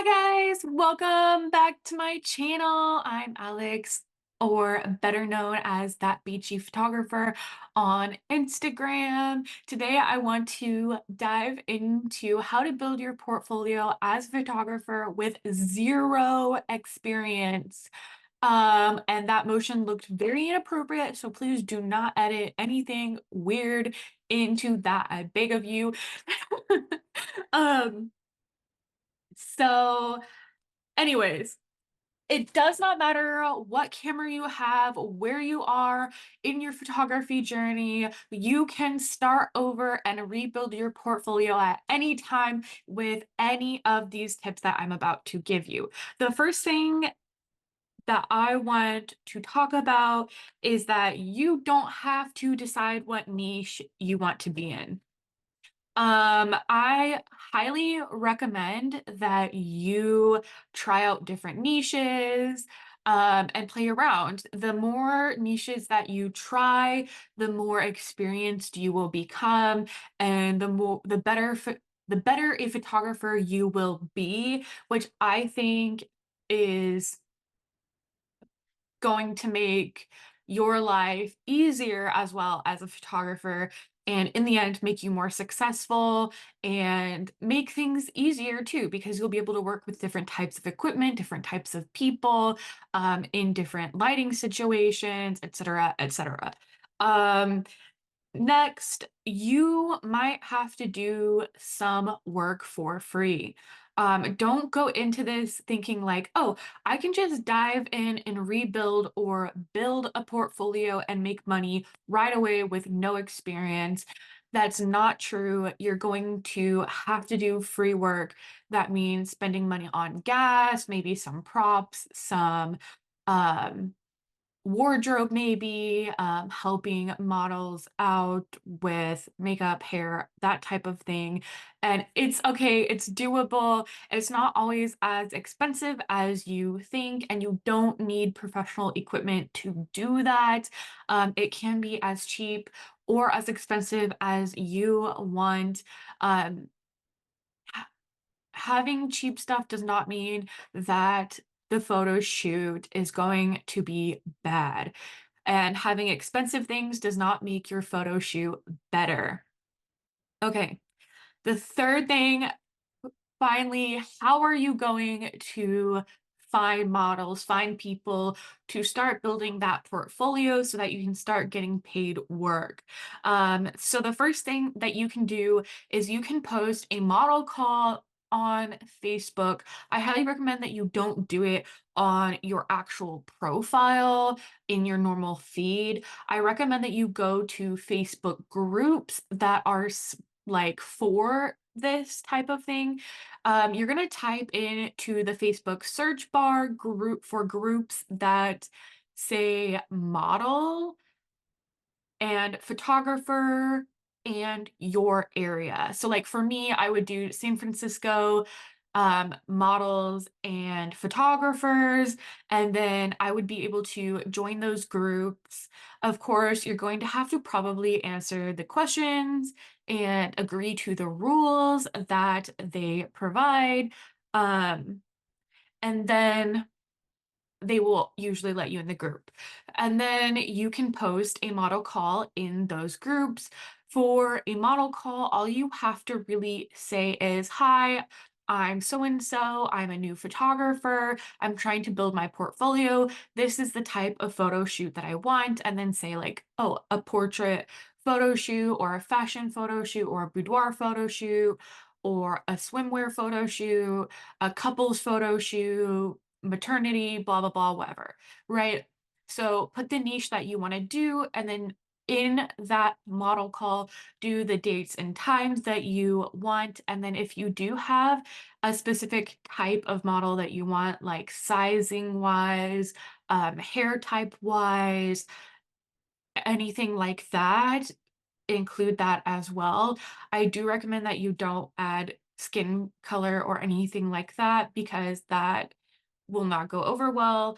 Hi guys, welcome back to my channel. I'm Alex, or better known as That Beachy Photographer on Instagram. Today I want to dive into how to build your portfolio as a photographer with zero experience. And that motion looked very inappropriate, so please do not edit anything weird into that. I beg of you. um, so Anyways, it does not matter what camera you have, where you are in your photography journey. You can start over and rebuild your portfolio at any time with any of these tips that I'm about to give you. The first thing that I want to talk about is that you don't have to decide what niche you want to be in. I highly recommend that you try out different niches, and play around. The more niches that you try, the more experienced you will become, and the better a photographer you will be, which I think is going to make your life easier as well as a photographer, and in the end make you more successful and make things easier too, because you'll be able to work with different types of equipment, different types of people, in different lighting situations, etc., etc. um Next, you might have to do some work for free. Don't go into this thinking like, oh, I can just dive in and rebuild or build a portfolio and make money right away with no experience. That's not true. You're going to have to do free work. That means spending money on gas, maybe some props, some um, wardrobe maybe, helping models out with makeup, hair, that type of thing. And it's okay, it's doable. It's not always as expensive as you think, and you don't need professional equipment to do that. It can be as cheap or as expensive as you want. Um, Having cheap stuff does not mean that the photo shoot is going to be bad. And having expensive things does not make your photo shoot better. Okay, the third thing, finally, how are you going to find models, find people to start building that portfolio so that you can start getting paid work? So the first thing that you can do is you can post a model call on Facebook. I highly recommend that you don't do it on your actual profile in your normal feed. I recommend that you go to Facebook groups that are like for this type of thing. You're gonna type into the Facebook search bar group for groups that say model and photographer and your area. So like for me, I would do San Francisco models and photographers, and then I would be able to join those groups. Of course, you're going to have to probably answer the questions and agree to the rules that they provide. Um, and then they will usually let you in the group. And then you can post a model call in those groups. For a model call, all you have to really say is, hi, I'm so and so. I'm a new photographer. I'm trying to build my portfolio. This is the type of photo shoot that I want. And then say, like, oh, a portrait photo shoot, or a fashion photo shoot, or a boudoir photo shoot, or a swimwear photo shoot, a couples photo shoot, maternity, blah, blah, blah, whatever, right? So put the niche that you want to do, and then in that model call, do the dates and times that you want. And then if you do have a specific type of model that you want, like sizing wise, hair type wise, anything like that, include that as well. I do recommend that you don't add skin color or anything like that, because that will not go over well.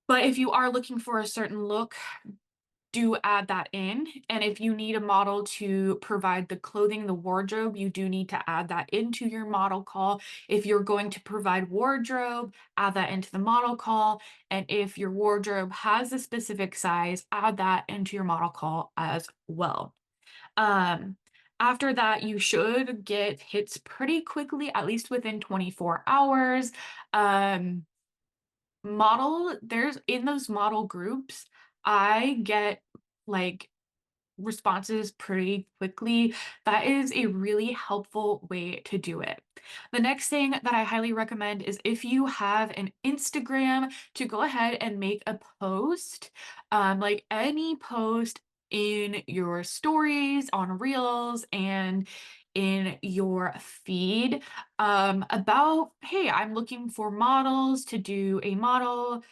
But if you are looking for a certain look, do add that in. And if you need a model to provide the clothing, the wardrobe, you do need to add that into your model call. If you're going to provide wardrobe, add that into the model call. And if your wardrobe has a specific size, add that into your model call as well. Um, After that, you should get hits pretty quickly, at least within 24 hours. Um, there's in those model groups, I get like responses pretty quickly. That is a really helpful way to do it. The next thing that I highly recommend is if you have an Instagram, to go ahead and make a post, like any post in your stories, on Reels, and in your feed, about, hey, I'm looking for models to do a model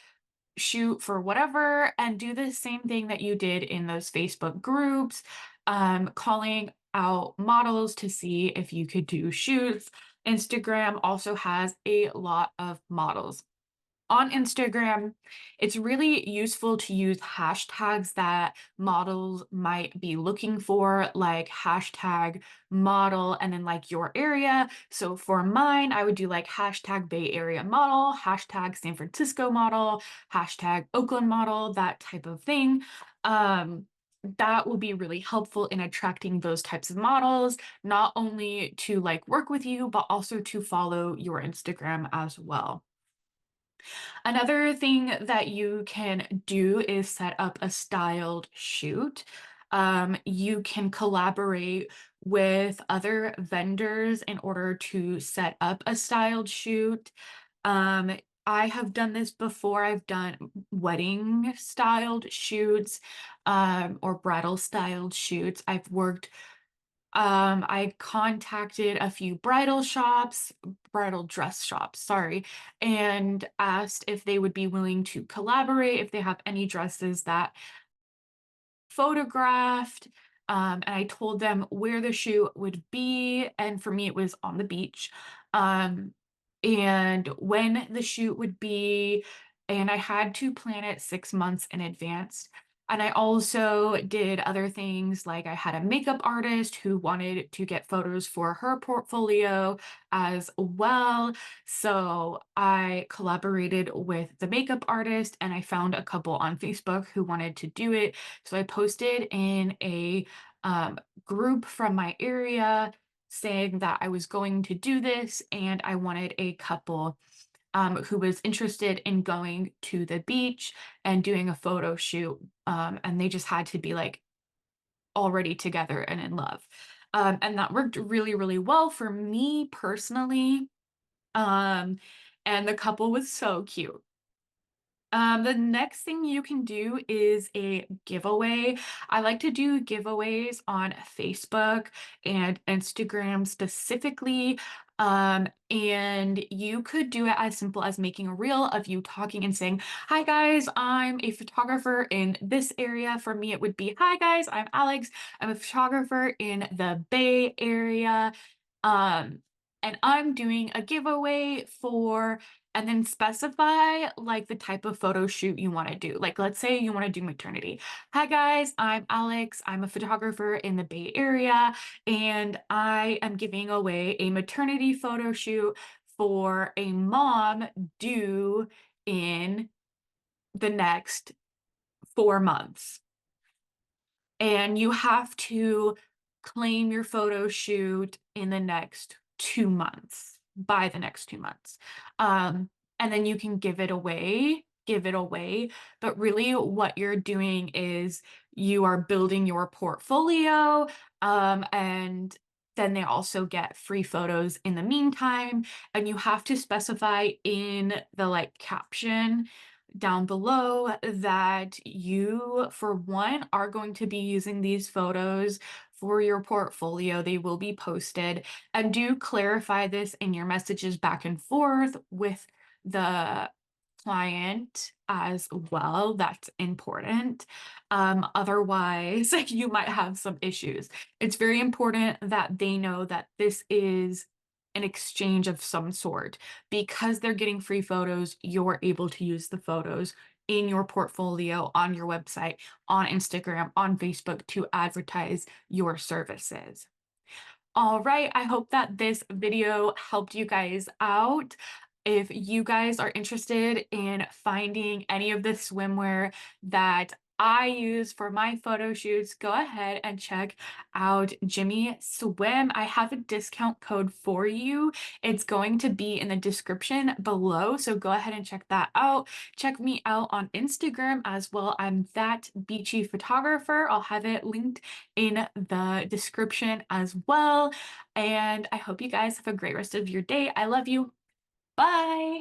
shoot for whatever, and do the same thing that you did in those Facebook groups, calling out models to see if you could do shoots. Instagram also has a lot of models. On Instagram, it's really useful to use hashtags that models might be looking for, like hashtag model and then like your area. So for mine, I would do like hashtag Bay Area model, hashtag San Francisco model, hashtag Oakland model, that type of thing. Um, that will be really helpful in attracting those types of models, not only to like work with you, but also to follow your Instagram as well. Another thing that you can do is set up a styled shoot. You can collaborate with other vendors in order to set up a styled shoot. Um, I have done this before. I've done wedding styled shoots, or bridal styled shoots. I contacted a few bridal dress shops, sorry, and asked if they would be willing to collaborate, if they have any dresses that photographed. And I told them where the shoot would be, and for me, it was on the beach. Um, and when the shoot would be, and I had to plan it 6 months in advance. And I also did other things, like I had a makeup artist who wanted to get photos for her portfolio as well. So I collaborated with the makeup artist and I found a couple on Facebook who wanted to do it. So I posted in a group from my area saying that I was going to do this and I wanted a couple who was interested in going to the beach and doing a photo shoot. And they just had to be like already together and in love. And that worked really, really well for me personally. Um, and the couple was so cute. The next thing you can do is a giveaway. I like to do giveaways on Facebook and Instagram specifically. And you could do it as simple as making a reel of you talking and saying, "Hi guys, I'm a photographer in this area." For me, it would be, "Hi guys, I'm Alex. I'm a photographer in the Bay Area. Um, and I'm doing a giveaway for," and then specify like the type of photo shoot you want to do. Like, let's say you want to do maternity. "Hi guys, I'm Alex. I'm a photographer in the Bay Area, and I am giving away a maternity photo shoot for a mom due in the next 4 months. And you have to claim your photo shoot in the next 2 months, by the next 2 months. Um, and then you can give it away. But really, what you're doing is you are building your portfolio, and then they also get free photos in the meantime. And you have to specify in the like caption down below that you, for one, are going to be using these photos for your portfolio. They will be posted. And do clarify this in your messages back and forth with the client as well. That's important. Otherwise, you might have some issues. It's very important that they know that this is an exchange of some sort. Because they're getting free photos, you're able to use the photos in your portfolio, on your website, on Instagram, on Facebook to advertise your services. All right, I hope that this video helped you guys out. If you guys are interested in finding any of the swimwear that I use for my photo shoots, go ahead and check out Jimmy Swim. I have a discount code for you. It's going to be in the description below, so go ahead and check that out. Check me out on Instagram as well. I'm that beachy photographer. I'll have it linked in the description as well. And I hope you guys have a great rest of your day. I love you. Bye.